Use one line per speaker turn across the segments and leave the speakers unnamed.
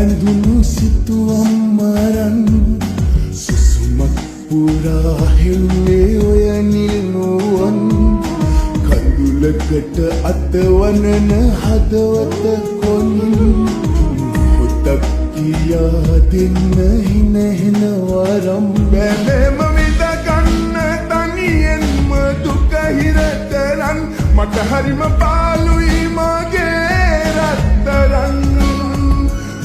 ඇඳුණු සිතුවම් මරන් සුසුමක් පුරා හෙව්වේ ඔය නිල්නුවන් කඳුලකට අතවනන හදවත කොනින් පොතක් කියා දෙන්න හිනහෙන වරම් බැලෙම විඳ ගන්න තනියෙන්ම දුක හිර කරන් මට හරිම පාළුයි මගේ රත්තරන්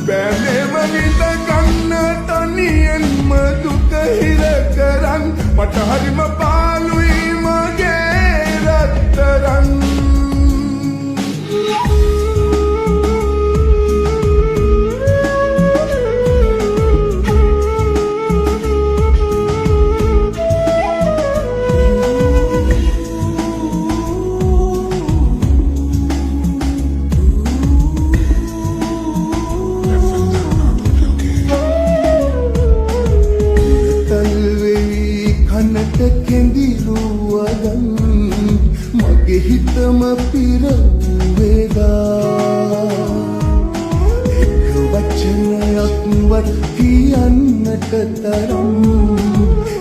බැලෙම විඳ ගන්න තනියෙන්ම දුක හිර කරන් මට හරිම පාළුයි මගේ රත්තරන් කනට කෙඳිරුවදන් මගේ හිතම පිරවේදා එක වචනයක්වත් කියන්නට තරම්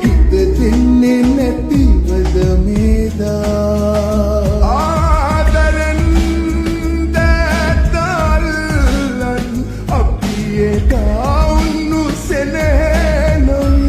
හිත දෙන්නේ නැතිවද මේදා ආදරෙන් දැතල්ලන් අපි එදා උන්නු සෙනෙහනොයි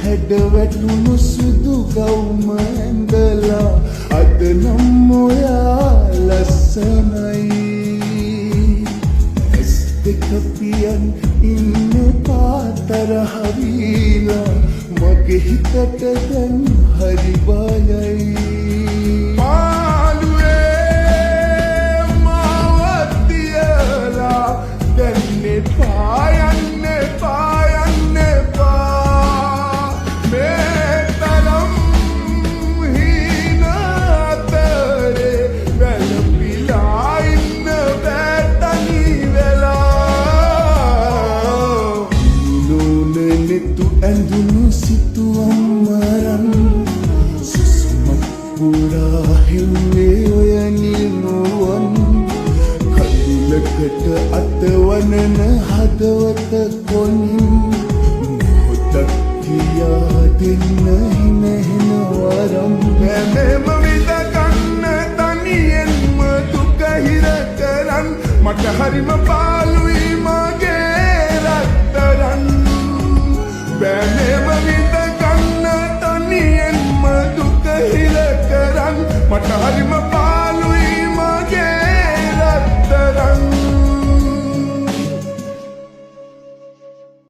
හැඩවැටුණු සුදු ගවුම ඇඳලා අද නම් ඔයා ලස්සනයි ඇස් දෙක පියන් ඉන්න පාතරහ වීලා මගේ හිතට දැන් හරි බයයි පාළුවේ මාවත් තියලා දැන් එපා යන්න එපා යන්න එපා ඇඳුණු සිතුවම් මරන් සුසුමක් පුරා හෙව්වේ ඔය නිල්නුවන් කඳුලකට අතවනන හදවත කොනින් පොතක් කියා දෙන්න හිනහෙන වරම් බැලෙම විඳ ගන්න තනියෙන්ම දුක හිර කරන් මට හරිම